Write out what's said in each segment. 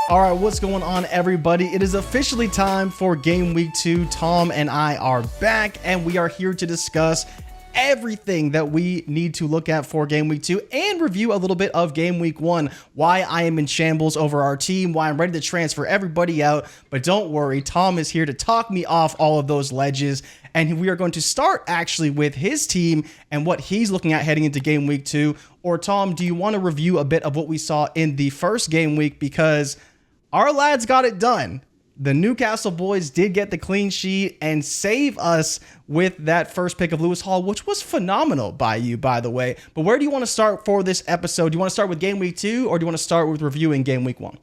All right, what's going on, everybody? It is officially time for Game Week 2. Tom and I are back, and we are here to discuss everything that we need to look at for Game Week 2 and review a little bit of Game Week 1, why I am in shambles over our team, why I'm ready to transfer everybody out. But don't worry, Tom is here to talk me off all of those ledges, and we are going to start actually with his team and what he's looking at heading into Game Week 2. Or Tom, do you want to review a bit of what we saw in the first game week? Because our lads got it done. The Newcastle boys did get the clean sheet and save us with that first pick of Lewis Hall, which was phenomenal by you, by the way. But where do you want to start for this episode? Do you want to start with Game Week 2, or do you want to start with reviewing Game Week 1?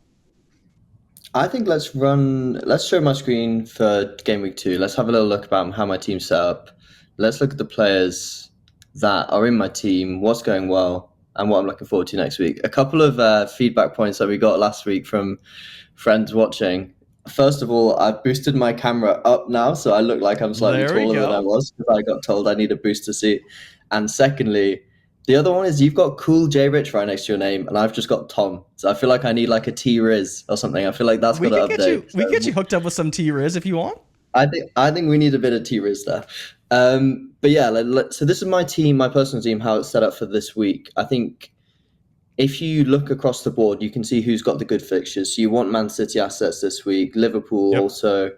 I think let's show my screen for Game Week 2. Let's have a little look about how my team's set up. Let's look at the players that are in my team, what's going well, and what I'm looking forward to next week. A couple of feedback points that we got last week from friends watching. First of all, I've boosted my camera up now, so I look like I'm slightly taller than I was, because I got told I need a booster seat. And secondly, the other one is you've got cool JRich right next to your name, and I've just got Tom. So I feel like I need like a T-Riz or something. I feel like that's got to update. We can get you hooked up with some T-Riz if you want. I think we need a bit of T-Riz there. But yeah, so this is my team, my personal team, how it's set up for this week. I think if you look across the board, you can see who's got the good fixtures. So you want Man City assets this week, Liverpool also.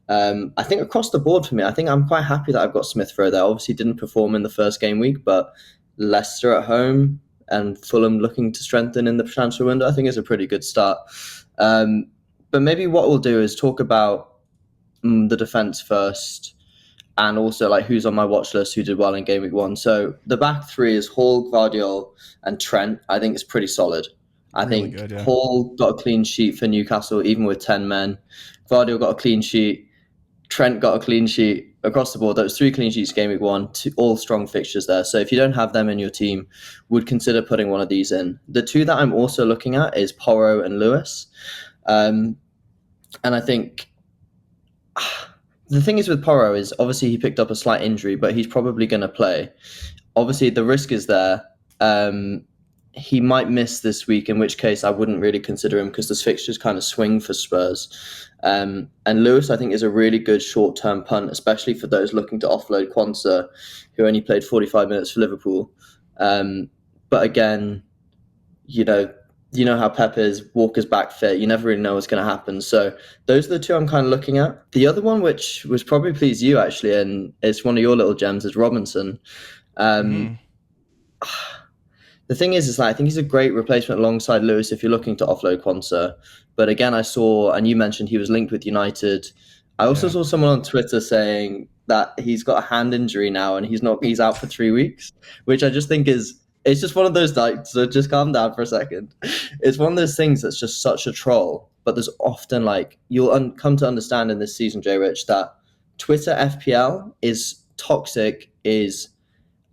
I think across the board for me, I think I'm quite happy that I've got Smith Rowe there. Obviously didn't perform in the first game week, but Leicester at home and Fulham looking to strengthen in the transfer window, I think is a pretty good start. But maybe what we'll do is talk about the defence first, and also like who's on my watch list, who did well in Game Week 1. So the back three is Hall, Guardiola, and Trent. I think it's pretty solid. I think good, yeah. Hall got a clean sheet for Newcastle, even with 10 men. Guardiola got a clean sheet. Trent got a clean sheet across the board. Those 3 clean sheets Game Week 1, all strong fixtures there. So if you don't have them in your team, would consider putting one of these in. The 2 that I'm also looking at is Porro and Lewis. And I think the thing is with Porro is obviously he picked up a slight injury, but he's probably going to play. Obviously, the risk is there. He might miss this week, in which case I wouldn't really consider him because the fixtures kind of swing for Spurs. And Lewis, I think, is a really good short-term punt, especially for those looking to offload Quansah, who only played 45 minutes for Liverpool. But again, you know how Pep is, Walker's back fit. You never really know what's going to happen. So those are the 2 I'm kind of looking at. The other one, which was probably pleased you actually, and it's one of your little gems, is Robinson. The thing is that I think he's a great replacement alongside Lewis if you're looking to offload Quansah. But again, I saw, and you mentioned he was linked with United. I also saw someone on Twitter saying that he's got a hand injury now and he's out for 3 weeks, which I just think it's just one of those nights, so just calm down for a second. It's one of those things that's just such a troll, but there's often like, you'll come to understand in this season, JRich, that Twitter FPL is toxic, is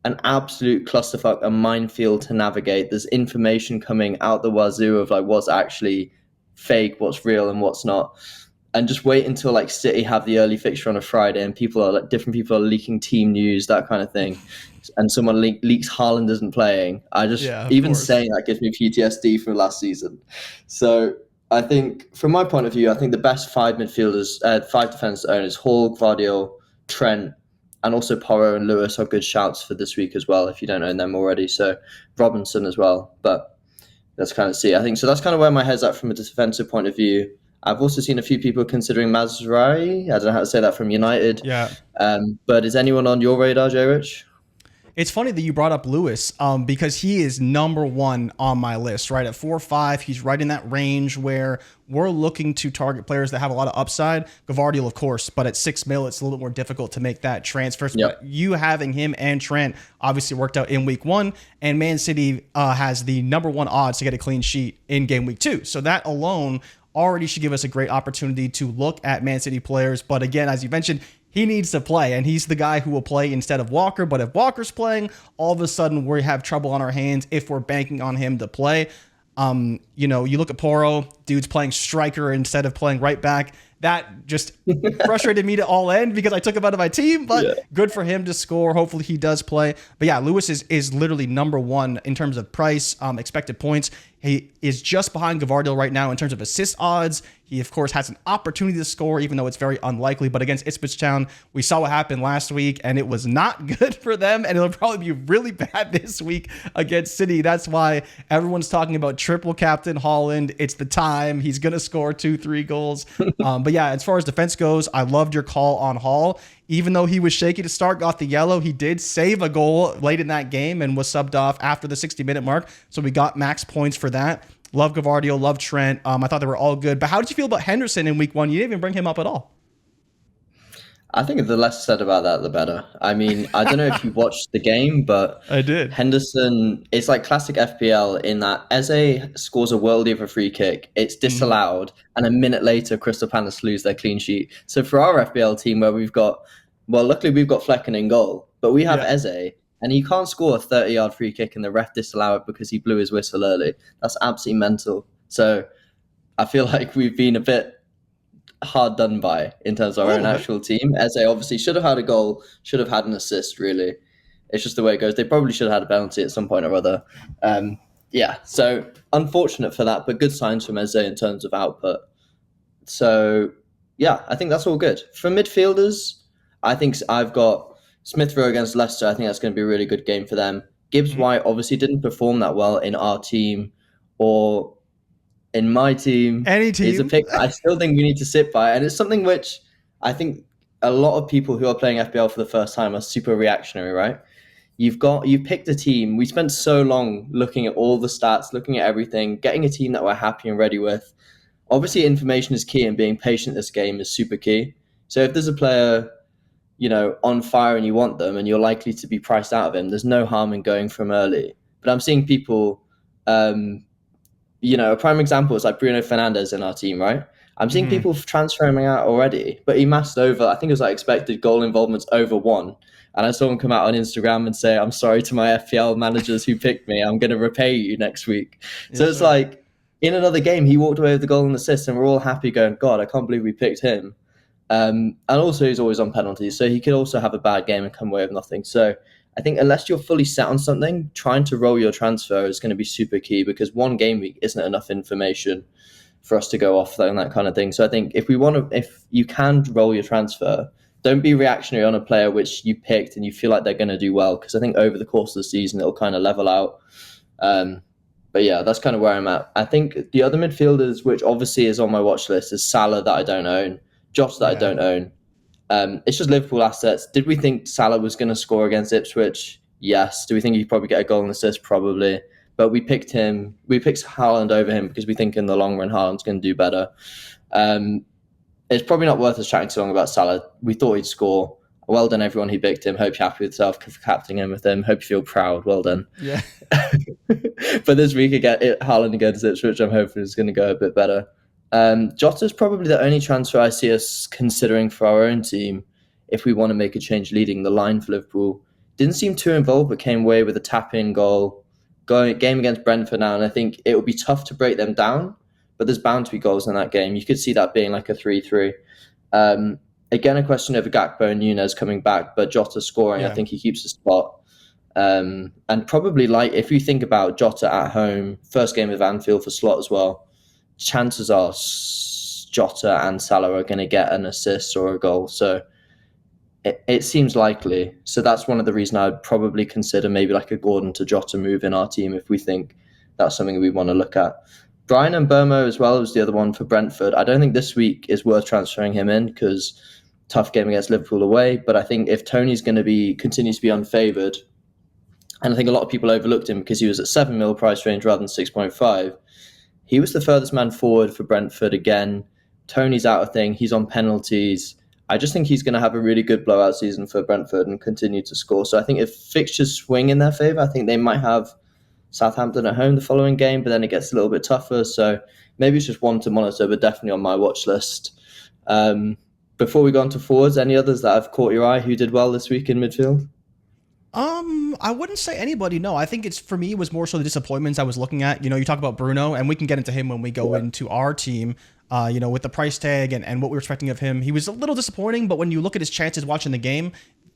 an absolute clusterfuck, a minefield to navigate. There's information coming out the wazoo of like what's actually fake, what's real and what's not. And just wait until like City have the early fixture on a Friday and different people are leaking team news, that kind of thing. And someone leaks Haaland isn't playing. Saying that gives me PTSD from last season. So I think from my point of view, I think the best 5 midfielders, 5 defense owners, Hall, Guardiola, Trent, and also Porro and Lewis are good shouts for this week as well, if you don't own them already. So Robinson as well. But let's kind of see. I think so that's kind of where my head's at from a defensive point of view. I've also seen a few people considering Mazraoui. I don't know how to say that, from United. Yeah. But is anyone on your radar, JRich? It's funny that you brought up Lewis because he is number 1 on my list, right? At 4.5, he's right in that range where we're looking to target players that have a lot of upside. Gvardiol, of course, but at 6 mil, it's a little bit more difficult to make that transfer. Yep. But you having him and Trent obviously worked out in week 1, and Man City has the number 1 odds to get a clean sheet in game week 2. So that alone already should give us a great opportunity to look at Man City players. But again, as you mentioned, he needs to play, and he's the guy who will play instead of Walker. But if Walker's playing, all of a sudden we have trouble on our hands if we're banking on him to play. You look at Porro, dude's playing striker instead of playing right back. That just frustrated me to all end because I took him out of my team, but good for him to score. Hopefully he does play. But yeah, Lewis is literally number 1 in terms of price, expected points. He is just behind Gavardio right now in terms of assist odds. He, of course, has an opportunity to score, even though it's very unlikely. But against Ipswich Town, we saw what happened last week, and it was not good for them. And it'll probably be really bad this week against City. That's why everyone's talking about triple captain Haaland. It's the time. He's going to score 2-3 goals. But yeah, as far as defense goes, I loved your call on Hall. Even though he was shaky to start, got the yellow, he did save a goal late in that game and was subbed off after the 60-minute mark. So we got max points for that. Love Gavardio, love Trent. I thought they were all good. But how did you feel about Henderson in week 1? You didn't even bring him up at all. I think the less said about that, the better. I mean, I don't know if you watched the game, but I did. Henderson, it's like classic FPL in that Eze scores a worldie of a free kick, it's disallowed, and a minute later, Crystal Palace lose their clean sheet. So for our FPL team, where luckily we've got Flecken in goal, but we have Eze, and he can't score a 30-yard free kick and the ref disallow it because he blew his whistle early. That's absolutely mental. So I feel like we've been a bit hard done by in terms of our own actual team. Eze obviously should have had a goal, should have had an assist, really. It's just the way it goes. They probably should have had a penalty at some point or other. So unfortunate for that, but good signs from Eze in terms of output. So, yeah, I think that's all good. For midfielders, I think I've got Smith Rowe against Leicester. I think that's going to be a really good game for them. Gibbs White obviously didn't perform that well in our team or in my team. Any team. Is a pick I still think we need to sit by. And it's something which I think a lot of people who are playing FPL for the first time are super reactionary, right? You picked a team. We spent so long looking at all the stats, looking at everything, getting a team that we're happy and ready with. Obviously, information is key, and being patient this game is super key. So if there's a player, on fire and you want them and you're likely to be priced out of him, there's no harm in going from early. But I'm seeing people, a prime example is like Bruno Fernandes in our team, right? I'm seeing people transfer him out already, but he massed over, I think it was like expected goal involvements over 1. And I saw him come out on Instagram and say, I'm sorry to my FPL managers who picked me. I'm going to repay you next week. So it's like, in another game, he walked away with the goal and assist, and we're all happy going, God, I can't believe we picked him. And also he's always on penalties, so he could also have a bad game and come away with nothing. So I think unless you're fully set on something, trying to roll your transfer is going to be super key, because one game week isn't enough information for us to go off on that kind of thing. So I think if you can roll your transfer, don't be reactionary on a player which you picked and you feel like they're going to do well, because I think over the course of the season it'll kind of level out. But yeah, that's kind of where I'm at. I think the other midfielders, which obviously is on my watch list, is Salah that I don't own, Jota that I don't own. It's just Liverpool assets. Did we think Salah was going to score against Ipswich? Yes. Do we think he'd probably get a goal and assist? Probably. But we picked him. We picked Haaland over him because we think in the long run Haaland's going to do better. It's probably not worth us chatting too long about Salah. We thought he'd score. Well done, everyone who picked him. Hope you're happy with yourself for captaining him with him. Hope you feel proud. Well done. Yeah. But this week again, Haaland against Ipswich, I'm hoping is going to go a bit better. Jota's probably the only transfer I see us considering for our own team if we want to make a change leading the line for Liverpool. Didn't seem too involved, but came away with a tap-in goal. Game against Brentford now, and I think it will be tough to break them down, but there's bound to be goals in that game. You could see that being like a 3-3. Again, a question over Gakpo and Nunez coming back, but Jota scoring, yeah. I think he keeps the spot. And probably, like, if you think about Jota at home, first game of Anfield for Slot as well, chances are Jota and Salah are going to get an assist or a goal. So it seems likely. So that's one of the reasons I would probably consider maybe like a Gordon to Jota move in our team if we think that's something we want to look at. Brian and Burmo as well was the other one for Brentford. I don't think this week is worth transferring him in because tough game against Liverpool away. But I think if Tony's going to continues to be unfavoured, and I think a lot of people overlooked him because he was at 7 mil price range rather than 6.5. He was the furthest man forward for Brentford again. Tony's out of thing. He's on penalties. I just think he's going to have a really good blowout season for Brentford and continue to score. So I think if fixtures swing in their favour, I think they might have Southampton at home the following game, but then it gets a little bit tougher. So maybe it's just one to monitor, but definitely on my watch list. Before we go on to forwards, any others that have caught your eye who did well this week in midfield? I wouldn't say anybody, no. I think for me, it was more so the disappointments I was looking at. You talk about Bruno, and we can get into him when we go into our team, with the price tag and what we were expecting of him. He was a little disappointing, but when you look at his chances watching the game,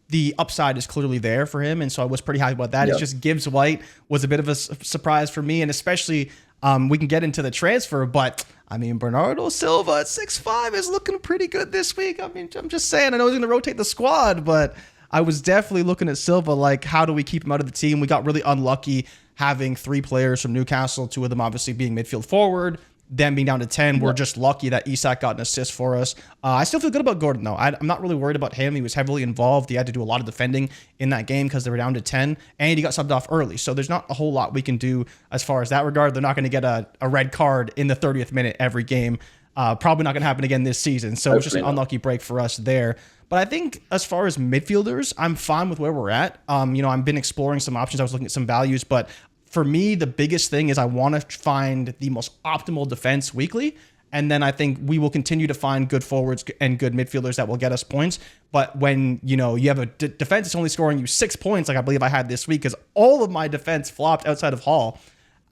the upside is clearly there for him, and so I was pretty happy about that. Yeah. It's just Gibbs White was a bit of a surprise for me, and especially We can get into the transfer, but I mean, Bernardo Silva at 6'5" is looking pretty good this week. I mean, I'm just saying, I know he's going to rotate the squad, but I was definitely looking at Silva like, how do we keep him out of the team? We got really unlucky having 3 players from Newcastle, 2 of them obviously being midfield forward, them being down to 10. We're just lucky that Isak got an assist for us. I still feel good about Gordon, though. I'm not really worried about him. He was heavily involved. He had to do a lot of defending in that game because they were down to 10, and he got subbed off early. So there's not a whole lot we can do as far as that regard. They're not going to get a red card in the 30th minute every game. Probably not going to happen again this season. So it's just an unlucky break for us there. But I think as far as midfielders, I'm fine with where we're at. I've been exploring some options. I was looking at some values, but for me, the biggest thing is I want to find the most optimal defense weekly. And then I think we will continue to find good forwards and good midfielders that will get us points. But when, you have a defense that's only scoring you 6 points, like I believe I had this week, because all of my defense flopped outside of Hall.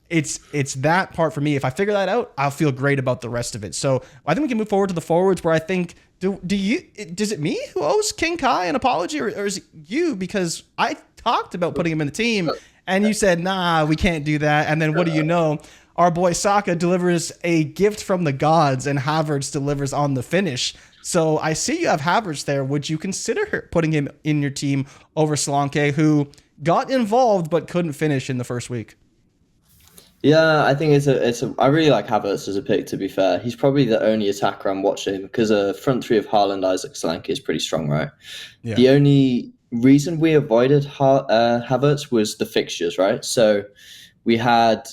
It's that part for me. If I figure that out, I'll feel great about the rest of it. So I think we can move forward to the forwards, where I think, does it me who owes King Kai an apology, or is it you? Because I talked about putting him in the team, and you said, nah, we can't do that. And then what do you know? Our boy Saka delivers a gift from the gods, and Havertz delivers on the finish. So I see you have Havertz there. Would you consider putting him in your team over Solanke, who got involved but couldn't finish in the first week? Yeah, I think I really like Havertz as a pick, to be fair. He's probably the only attacker I'm watching, because a front three of Haaland, Isaac, Solanke is pretty strong, right? Yeah. The only reason we avoided Havertz was the fixtures, right? So we had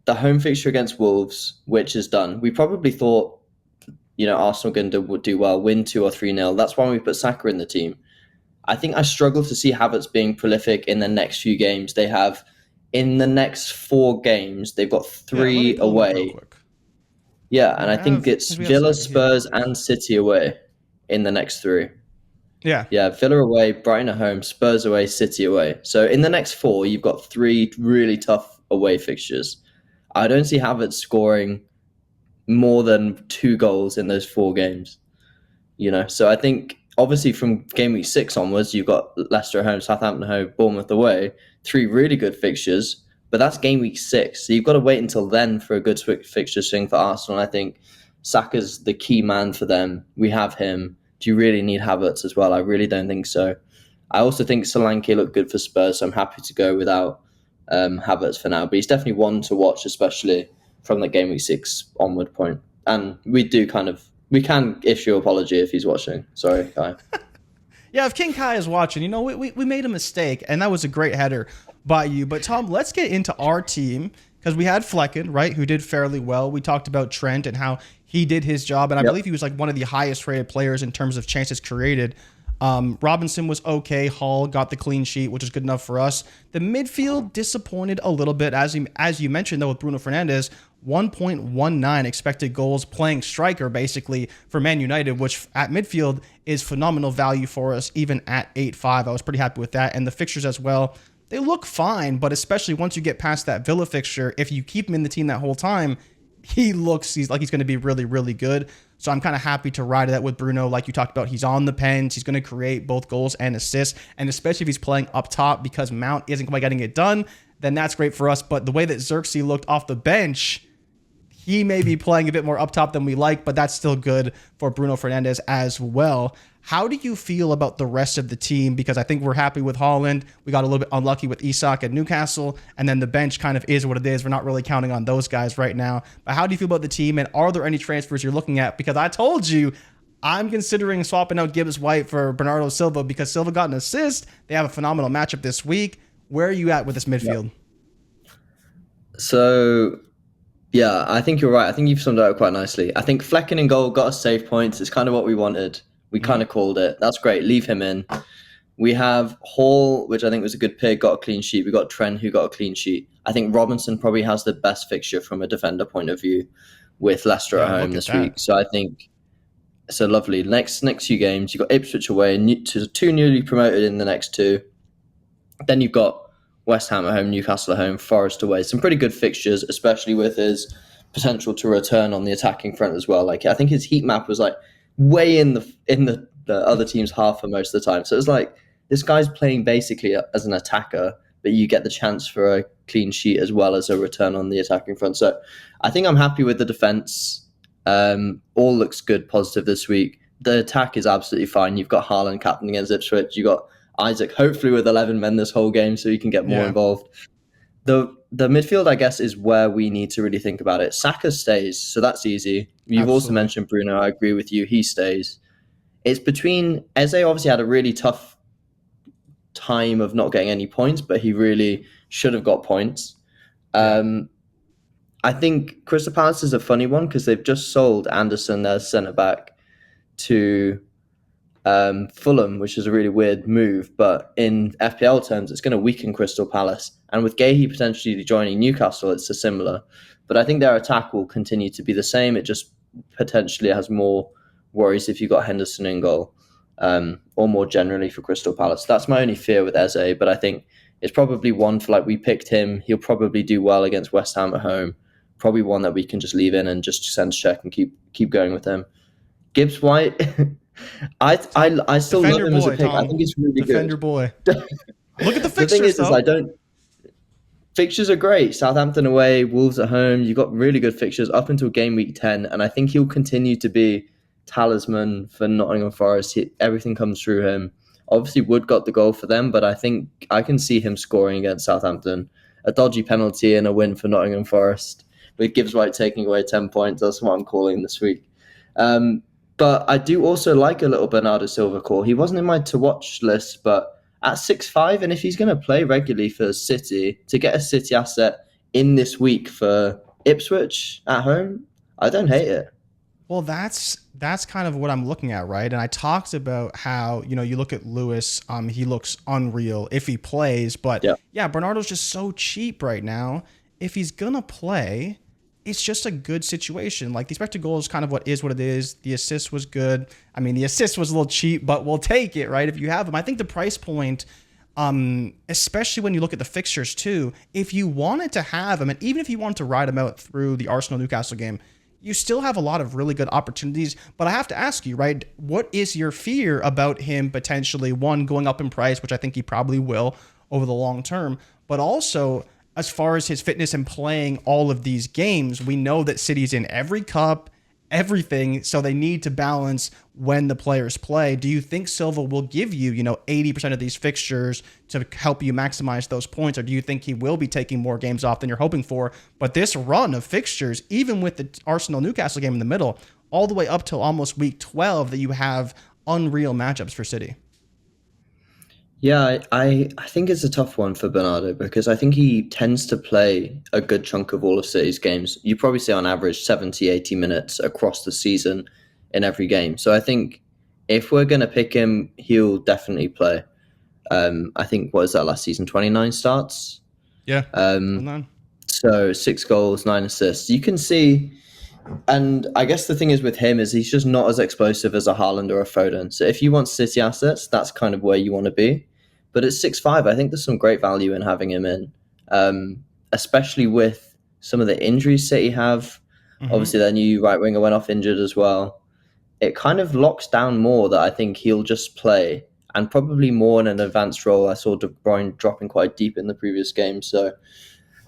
the home fixture against Wolves, which is done. We probably thought, Arsenal would do well, win 2 or 3-0. That's why we put Saka in the team. I think I struggle to see Havertz being prolific in the next few games. They have, in the next 4 games, they've got 3 away. Yeah, and I think it's Villa, Spurs, and City away in the next 3. Yeah, Villa away, Brighton at home, Spurs away, City away. So in the next 4, you've got 3 really tough away fixtures. I don't see Havertz scoring more than 2 goals in those 4 games. So I think obviously from game week 6 onwards, you've got Leicester at home, Southampton at home, Bournemouth away, 3 really good fixtures, but that's game week 6. So you've got to wait until then for a good fixture swing for Arsenal. And I think Saka's the key man for them. We have him. Do you really need Havertz as well? I really don't think so. I also think Solanke looked good for Spurs, so I'm happy to go without Havertz for now. But he's definitely one to watch, especially from the game week 6 onward point. And we can issue an apology if he's watching. Sorry, Kai. Yeah, if King Kai is watching, we made a mistake, and that was a great header by you. But Tom, let's get into our team, because we had Flecken, right, who did fairly well. We talked about Trent and how he did his job, and I believe he was like one of the highest rated players in terms of chances created. Robinson was okay. Hall got the clean sheet, which is good enough for us. The midfield disappointed a little bit, as you mentioned, though, with Bruno Fernandes. 1.19 expected goals playing striker, basically, for Man United, which at midfield is phenomenal value for us, even at 8.5. I was pretty happy with that. And the fixtures as well, they look fine, but especially once you get past that Villa fixture, if you keep him in the team that whole time, he's like he's going to be really, really good. So I'm kind of happy to ride that with Bruno. Like you talked about, he's on the pens. He's going to create both goals and assists. And especially if he's playing up top, because Mount isn't quite getting it done, then that's great for us. But the way that Xerxes looked off the bench, he may be playing a bit more up top than we like, but that's still good for Bruno Fernandes as well. How do you feel about the rest of the team? Because I think we're happy with Haaland. We got a little bit unlucky with Isak at Newcastle, and then the bench kind of is what it is. We're not really counting on those guys right now. But how do you feel about the team, and are there any transfers you're looking at? Because I told you I'm considering swapping out Gibbs White for Bernardo Silva, because Silva got an assist. They have a phenomenal matchup this week. Where are you at with this midfield? So, yeah, I think you're right. I think you've summed it up quite nicely. I think Flecken in goal got us save points. It's kind of what we wanted. We kind of called it. That's great. Leave him in. We have Hall, which I think was a good pick, got a clean sheet. We got Trent, who got a clean sheet. I think Robinson probably has the best fixture from a defender point of view with Leicester at home this week. So I think it's a lovely. Next few games, you've got Ipswich away, 2 newly promoted in the next 2. Then you've got West Ham at home, Newcastle at home, Forest away. Some pretty good fixtures, especially with his potential to return on the attacking front as well. Like, I think his heat map was like way in the other team's half for most of the time. So it was like, this guy's playing basically as an attacker, but but you get the chance for a clean sheet as well as a return on the attacking front. So I think I'm happy with the defense. All looks good, positive this week. The attack is absolutely fine. You've got Haaland captain against Ipswich. You've got Isaac, hopefully with 11 men this whole game, so you can get more involved. The midfield, I guess, is where we need to really think about it. Saka stays, so that's easy. You've also mentioned Bruno. I agree with you. He stays. It's between Eze obviously had a really tough time of not getting any points, but he really should have got points. I think Crystal Palace is a funny one because they've just sold Anderson, their centre back, to Fulham, which is a really weird move. But in FPL terms, it's going to weaken Crystal Palace. And with Gahey potentially joining Newcastle, it's a similar. But I think their attack will continue to be the same. It just potentially has more worries if you've got Henderson in goal, or more generally for Crystal Palace. That's my only fear with Eze, but I think it's probably one for, like, we picked him. He'll probably do well against West Ham at home. Probably one that we can just leave in and just sense check and keep going with him. Gibbs White, I still love him as a pick. Tom. I think it's really good. Defend your boy. Look at the fixtures. The thing is fixtures are great. Southampton away, Wolves at home. You've got really good fixtures up until game week 10, and I think he'll continue to be talisman for Nottingham Forest. Everything comes through him. Obviously, Wood got the goal for them, but I think I can see him scoring against Southampton. A dodgy penalty and a win for Nottingham Forest, with Gibbs White taking away 10 points. That's what I'm calling this week. But I do also like a little Bernardo Silva call. He wasn't in my to-watch list, but at 6'5", and if he's going to play regularly for City, to get a City asset in this week for Ipswich at home, I don't hate it. Well, that's kind of what I'm looking at, right? And I talked about how, you look at Lewis, he looks unreal if he plays, but Bernardo's just so cheap right now. If he's going to play, it's just a good situation. Like, the expected goal is kind of what it is. The assist was good. I mean, the assist was a little cheap, but we'll take it, right? If you have him. I think the price point, especially when you look at the fixtures too, if you wanted to have him, and even if you wanted to ride him out through the Arsenal-Newcastle game, you still have a lot of really good opportunities. But I have to ask you, right, what is your fear about him potentially, one, going up in price, which I think he probably will over the long term, but also, as far as his fitness and playing all of these games, we know that City's in every cup, everything, so they need to balance when the players play. Do you think Silva will give you, 80% of these fixtures to help you maximize those points, or do you think he will be taking more games off than you're hoping for? But this run of fixtures, even with the Arsenal-Newcastle game in the middle, all the way up till almost week 12, that you have unreal matchups for City. Yeah, I think it's a tough one for Bernardo because I think he tends to play a good chunk of all of City's games. You probably say on average 70, 80 minutes across the season in every game. So I think if we're going to pick him, he'll definitely play. I think, what is that last season? 29 starts? Yeah. So 6 goals, 9 assists. You can see, and I guess the thing is with him is he's just not as explosive as a Haaland or a Foden. So if you want City assets, that's kind of where you want to be. But at 6'5", I think there's some great value in having him in, especially with some of the injuries City have. Mm-hmm. Obviously, their new right winger went off injured as well. It kind of locks down more that I think he'll just play, and probably more in an advanced role. I saw De Bruyne dropping quite deep in the previous game. So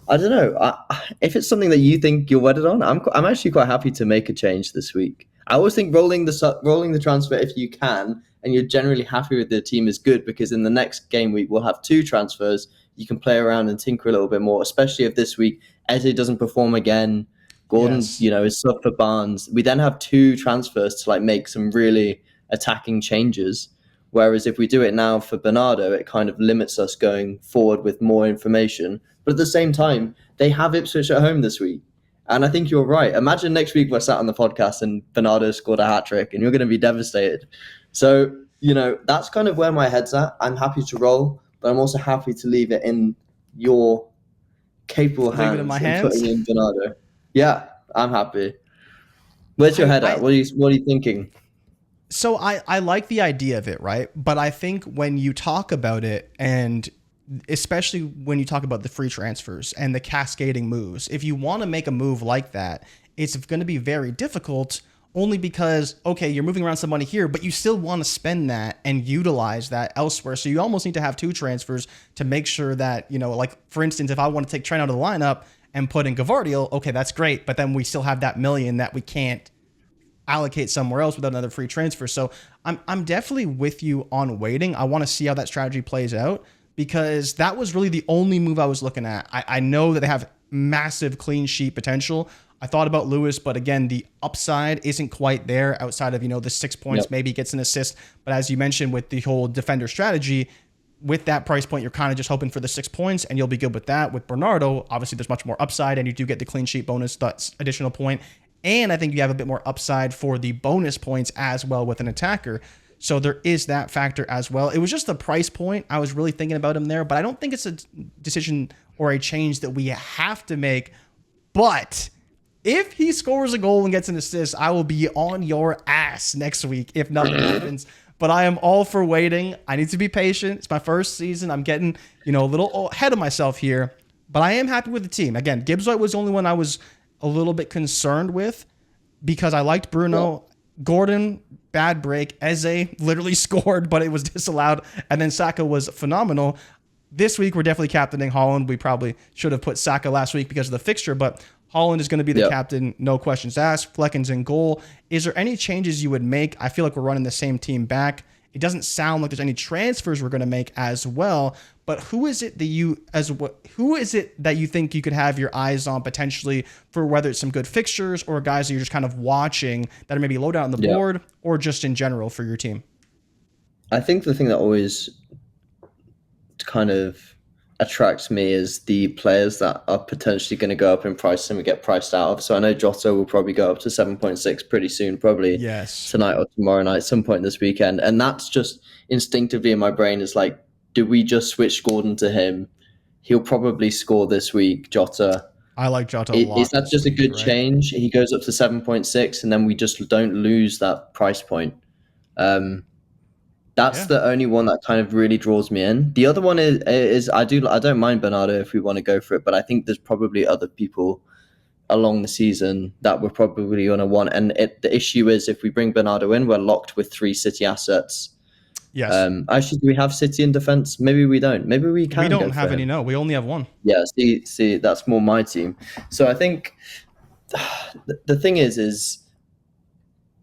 I don't know. If it's something that you think you're wedded on, I'm actually quite happy to make a change this week. I always think rolling the transfer if you can, and you're generally happy with the team, is good, because in the next game week we'll have 2 transfers. You can play around and tinker a little bit more, especially if this week Eze doesn't perform again. Gordon, is sub for Barnes. We then have 2 transfers to make some really attacking changes. Whereas if we do it now for Bernardo, it kind of limits us going forward with more information. But at the same time, they have Ipswich at home this week. And I think you're right. Imagine next week we're sat on the podcast and Bernardo scored a hat-trick and you're going to be devastated. So, that's kind of where my head's at. I'm happy to roll, but I'm also happy to leave it in your capable hands. Leave it in my hands? Putting in Bernardo. Yeah, I'm happy. Where's your head at? What are you thinking? So I like the idea of it, right? But I think when you talk about it, and especially when you talk about the free transfers and the cascading moves, if you want to make a move like that, it's going to be very difficult only because, okay, you're moving around some money here, but you still want to spend that and utilize that elsewhere. So you almost need to have two transfers to make sure that, like for instance, if I want to take Trent out of the lineup and put in Gavardiol, okay, that's great. But then we still have that million that we can't allocate somewhere else without another free transfer. So I'm definitely with you on waiting. I want to see how that strategy plays out because that was really the only move I was looking at. I know that they have massive clean sheet potential. I thought about Lewis, but again, the upside isn't quite there outside of, the 6 points, Yep. maybe gets an assist. But as you mentioned with the whole defender strategy, with that price point, you're kind of just hoping for the 6 points and you'll be good with that. With Bernardo, obviously there's much more upside and you do get the clean sheet bonus, that's additional point. And I think you have a bit more upside for the bonus points as well with an attacker. So there is that factor as well. It was just the price point. I was really thinking about him there, but I don't think it's a decision or a change that we have to make. But if he scores a goal and gets an assist, I will be on your ass next week if nothing happens. But I am all for waiting. I need to be patient. It's my first season. I'm getting, a little ahead of myself here. But I am happy with the team. Again, Gibbs White was the only one I was a little bit concerned with because I liked Bruno. Gordon, bad break. Eze literally scored, but it was disallowed. And then Saka was phenomenal. This week, we're definitely captaining Holland. We probably should have put Saka last week because of the fixture, but Holland is going to be the captain, no questions asked. Flecken's in goal. Is there any changes you would make? I feel like we're running the same team back. It doesn't sound like there's any transfers we're going to make as well. But who is it that you think you could have your eyes on potentially for whether it's some good fixtures or guys that you're just kind of watching that are maybe low down on the board or just in general for your team? I think the thing that always kind of attracts me is the players that are potentially going to go up in price and we get priced out of. So I know Jota will probably go up to 7.6 pretty soon, probably tonight or tomorrow night, some point this weekend. And that's just instinctively in my brain is like, do we just switch Gordon to him? He'll probably score this week, Jota. I like Jota a lot. Is that just a good change? He goes up to 7.6 and then we just don't lose that price point. That's the only one that kind of really draws me in. The other one is I don't mind Bernardo if we want to go for it, but I think there's probably other people along the season that we're probably going to want. And the issue is if we bring Bernardo in, we're locked with 3 City assets. Yes. Actually, do we have City in defense? Maybe we don't. Maybe we can. We don't have any. No, we only have one. Yeah. See, that's more my team. So I think the thing is.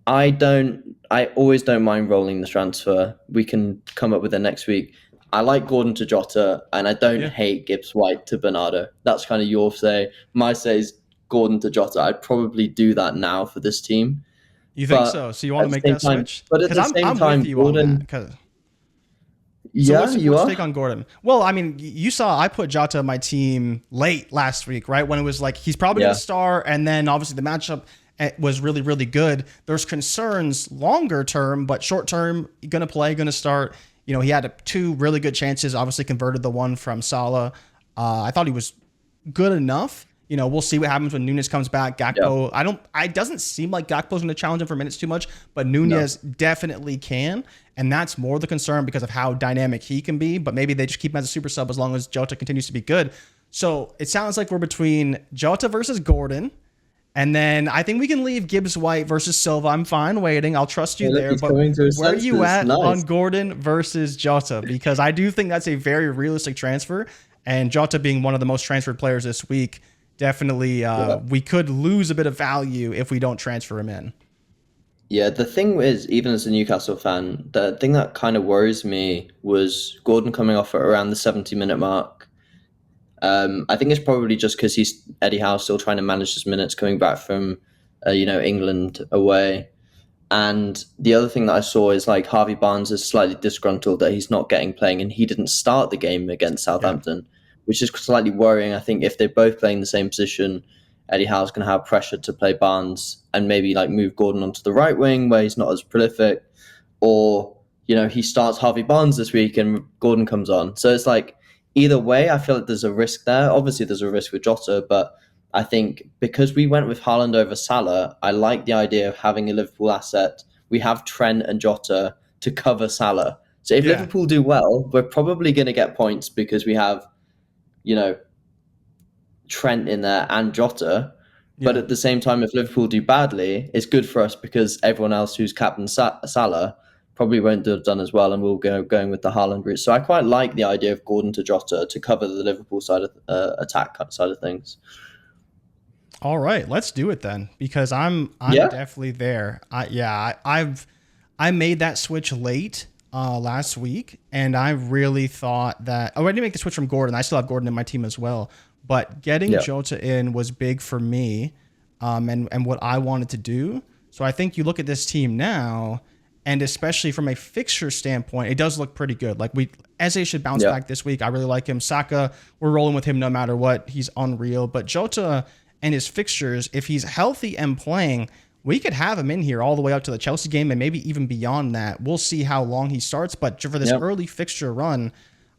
I always don't mind rolling the transfer. We can come up with it next week. I like Gordon to Jota, and I don't hate Gibbs White to Bernardo. That's kind of your say. My say is Gordon to Jota. I'd probably do that now for this team. You think so? So you want to make that switch? But at the same time, Gordon... What's your take on Gordon? Well, I mean, you saw I put Jota in my team late last week, right? When it was like, he's probably going to star, and then obviously the matchup was really, really good. There's concerns longer term, but short term, going to play, going to start. He had 2 really good chances, obviously converted the one from Salah. I thought he was good enough. We'll see what happens when Núñez comes back. Gakpo, it doesn't seem like Gakpo's going to challenge him for minutes too much, but Núñez definitely can. And that's more the concern because of how dynamic he can be. But maybe they just keep him as a super sub as long as Jota continues to be good. So it sounds like we're between Jota versus Gordon. And then I think we can leave Gibbs White versus Silva. I'm fine waiting. I'll trust you there. But where are you at on Gordon versus Jota? Because I do think that's a very realistic transfer. And Jota being one of the most transferred players this week, definitely we could lose a bit of value if we don't transfer him in. Yeah, the thing is, even as a Newcastle fan, the thing that kind of worries me was Gordon coming off at around the 70-minute mark. I think it's probably just because Eddie Howe still trying to manage his minutes coming back from, England away. And the other thing that I saw is like Harvey Barnes is slightly disgruntled that he's not getting playing and he didn't start the game against Southampton, which is slightly worrying. I think if they're both playing the same position, Eddie Howe's going to have pressure to play Barnes and maybe like move Gordon onto the right wing where he's not as prolific, or, he starts Harvey Barnes this week and Gordon comes on. So it's like, either way, I feel like there's a risk there. Obviously, there's a risk with Jota, but I think because we went with Haaland over Salah, I like the idea of having a Liverpool asset. We have Trent and Jota to cover Salah. So if Liverpool do well, we're probably going to get points because we have, Trent in there and Jota. But Yeah. at the same time, if Liverpool do badly, it's good for us because everyone else who's captain Salah probably won't have done as well, and we'll go going with the Haaland route. So I quite like the idea of Gordon to Jota to cover the Liverpool side of attack side of things. All right, let's do it then, because I'm Yeah, definitely there. I made that switch late last week, and I really thought that I didn't make the switch from Gordon. I still have Gordon in my team as well, but getting yeah, Jota in was big for me, and what I wanted to do. So I think you look at this team now, and especially from a fixture standpoint, it does look pretty good. Like Eze should bounce yeah, back this week. I really like him. Saka, we're rolling with him no matter what. He's unreal. But Jota and his fixtures, if he's healthy and playing, we could have him in here all the way up to the Chelsea game and maybe even beyond that. We'll see how long he starts. But for this yeah. early fixture run,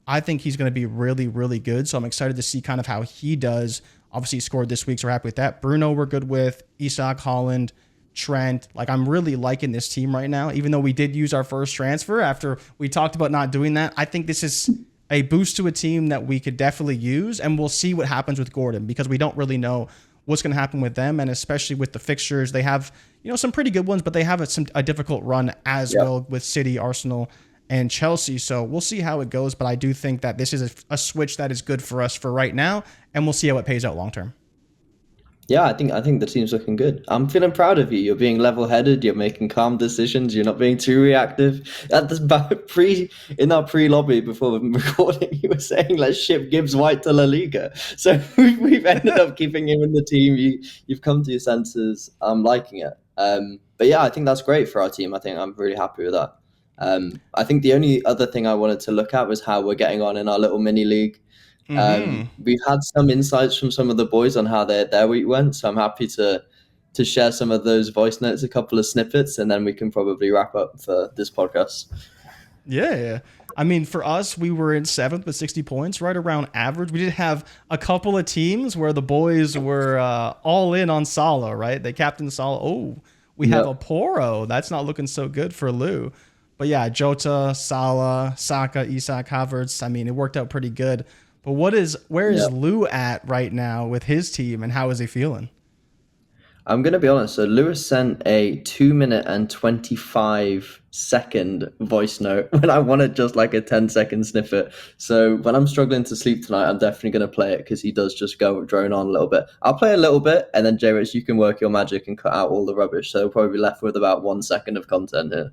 I think he's going to be really, really good. So I'm excited to see kind of how he does. Obviously, he scored this week, so we're happy with that. Bruno, we're good with. Isak, Holland, Trent. Like, I'm really liking this team right now, even though we did use our first transfer after we talked about not doing that. I think this is a boost to a team that we could definitely use, and we'll see what happens with Gordon because we don't really know what's going to happen with them, and especially with the fixtures. They have, some pretty good ones, but they have a difficult run as well with City, Arsenal, and Chelsea. So we'll see how it goes, but I do think that this is a switch that is good for us for right now, and we'll see how it pays out long term. Yeah, I think the team's looking good. I'm feeling proud of you. You're being level-headed. You're making calm decisions. You're not being too reactive. At this in our pre-lobby before the recording, you were saying let's ship Gibbs White to La Liga. So we've ended up keeping him in the team. You've come to your senses. I'm liking it. But yeah, I think that's great for our team. I think I'm really happy with that. I think the only other thing I wanted to look at was how we're getting on in our little mini league. We've had some insights from some of the boys on how their week went, so I'm happy to share some of those voice notes, a couple of snippets, and then we can probably wrap up for this podcast. Yeah. I mean, for us, we were in 7th with 60 points, right around average. We did have a couple of teams where the boys were all in on Salah, right? They captained Salah. Oh, we have a Poro. That's not looking so good for Lou. But yeah, Jota, Salah, Saka, Isak, Havertz. I mean, it worked out pretty good. But where is Lou at right now with his team, and how is he feeling? I'm going to be honest. So Lewis sent a 2 minute and 25-second voice note when I wanted just like a 10-second snippet. So when I'm struggling to sleep tonight, I'm definitely going to play it because he does just go drone on a little bit. I'll play a little bit, and then JRich, you can work your magic and cut out all the rubbish. So we'll probably be left with about 1 second of content here.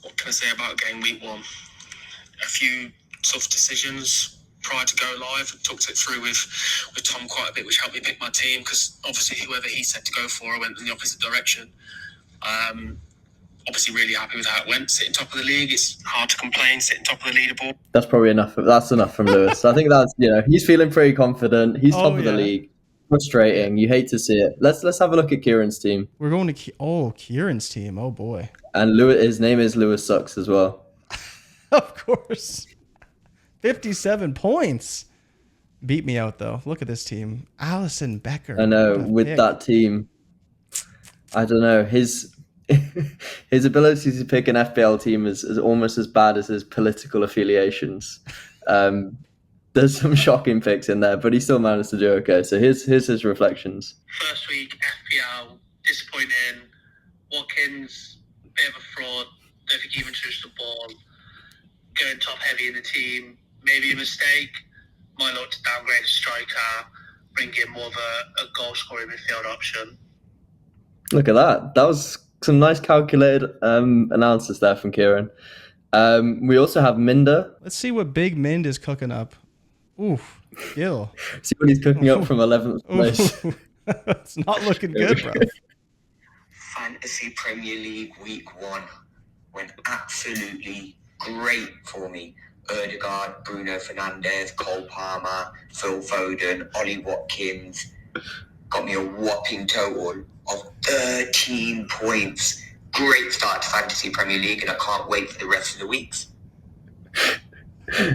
What can I say about game week 1? A few tough decisions prior to go live. I talked it through with Tom quite a bit, which helped me pick my team because obviously whoever he said to go for, I went in the opposite direction. Obviously really happy with how it went. Sitting top of the league, it's hard to complain. Sitting top of the leaderboard. That's probably enough. That's enough from Lewis. I think that's he's feeling pretty confident. He's top of the league. Frustrating. You hate to see it. Let's have a look at Kieran's team. We're going to Kieran's team. Oh boy. And Lewis, his name is Lewis Sucks as well. Of course. 57 points. Beat me out, though. Look at this team. Allison Becker. I know, with that team, I don't know. His ability to pick an FPL team is almost as bad as his political affiliations. There's some shocking picks in there, but he still managed to do okay. So here's his reflections. First week, FPL, disappointing. Watkins, bit of a fraud. Don't think he even touched the ball. Going top heavy in the team. Maybe a mistake. Might look to downgrade a striker, bring in more of a goal scoring midfield option. Look at that. That was some nice calculated analysis there from Kieran. We also have Minder. Let's see what Big Mind is cooking up. Oof, Gil. See what he's cooking up from 11th place. It's not looking good, bro. Fantasy Premier League Week 1 went absolutely great for me. Odegaard, Bruno Fernandes, Cole Palmer, Phil Foden, Ollie Watkins got me a whopping total of 13 points. Great start to Fantasy Premier League, and I can't wait for the rest of the weeks.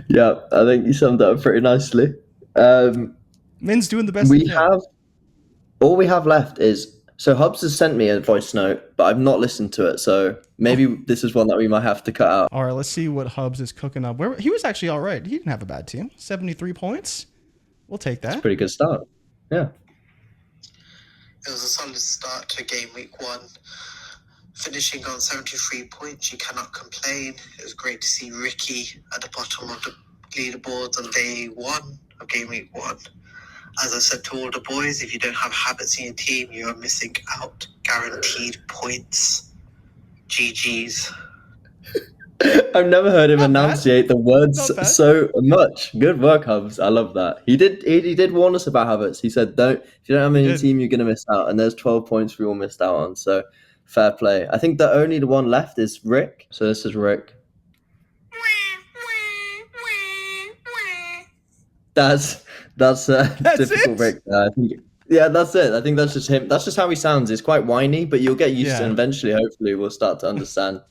Yeah, I think you summed that up pretty nicely. Min's doing the best he can. All we have left is... So Hubs has sent me a voice note, but I've not listened to it. So maybe this is one that we might have to cut out. All right, let's see what Hubs is cooking up. He was actually all right. He didn't have a bad team. 73 points. We'll take that. That's a pretty good start. Yeah. It was a solid start to game week 1. Finishing on 73 points, you cannot complain. It was great to see Ricky at the bottom of the leaderboards on day 1 of game week 1. As I said to all the boys, if you don't have habits in your team, you are missing out. Guaranteed points. GG's. I've never heard him Not bad. enunciate the words Not bad. so much. Good work, Hubs. I love that. He did warn us about habits. He said, if you don't have any did. team, you're gonna miss out. And there's 12 points we all missed out on. So fair play. I think the one left is Rick. So this is Rick. That's typical it? Rick. I think. Yeah, that's it. I think that's just him. That's just how he sounds. He's quite whiny, but you'll get used to it. And eventually, hopefully, we'll start to understand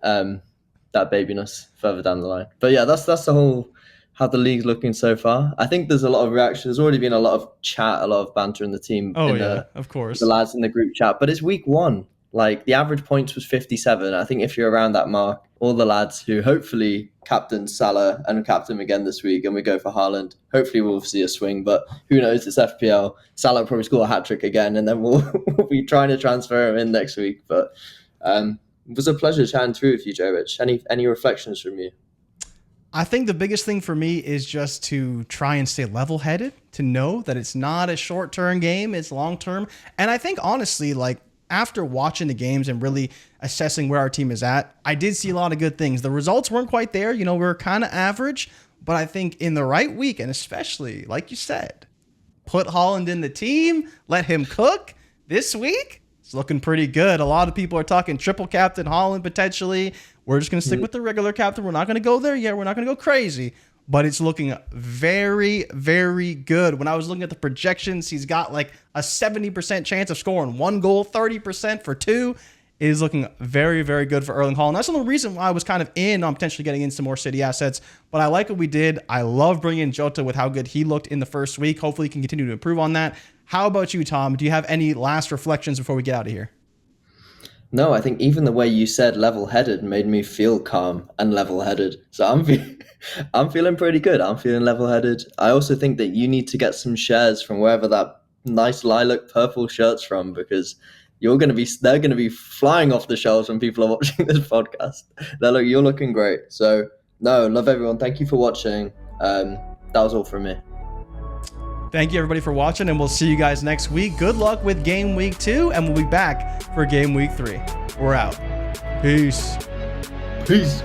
that babiness further down the line. But yeah, that's the whole how the league's looking so far. I think there's a lot of reaction. There's already been a lot of chat, a lot of banter in the team. Of course. The lads in the group chat. But it's week 1. Like, the average points was 57. I think if you're around that mark, all the lads who hopefully captain Salah and captain him again this week, and we go for Haaland, hopefully we'll see a swing. But who knows? It's FPL. Salah will probably score a hat-trick again, and then we'll be trying to transfer him in next week. But it was a pleasure chatting through with you, JRich. Any reflections from you? I think the biggest thing for me is just to try and stay level-headed, to know that it's not a short-term game, it's long-term. And I think, honestly, like, after watching the games and really assessing where our team is at, I did see a lot of good things. The results weren't quite there. You know, we were kind of average, but I think in the right week, and especially, like you said, put Haaland in the team, let him cook this week. It's looking pretty good. A lot of people are talking triple captain Haaland potentially. We're just going to stick with the regular captain. We're not going to go there yet. We're not going to go crazy, but it's looking very, very good. When I was looking at the projections, he's got like a 70% chance of scoring 1 goal, 30% for 2. It is looking very, very good for Erling Haaland. That's the only reason why I was kind of in on potentially getting in some more City assets, but I like what we did. I love bringing in Jota with how good he looked in the first week. Hopefully he can continue to improve on that. How about you, Tom? Do you have any last reflections before we get out of here? No, I think even the way you said level-headed made me feel calm and level-headed. So I'm feeling pretty good. I'm feeling level-headed. I also think that you need to get some shares from wherever that nice lilac purple shirt's from, because they're going to be flying off the shelves when people are watching this podcast. You're looking great. So no, love everyone. Thank you for watching. That was all from me. Thank you, everybody, for watching, and we'll see you guys next week. Good luck with Game Week 2, and we'll be back for Game Week 3. We're out. Peace. Peace.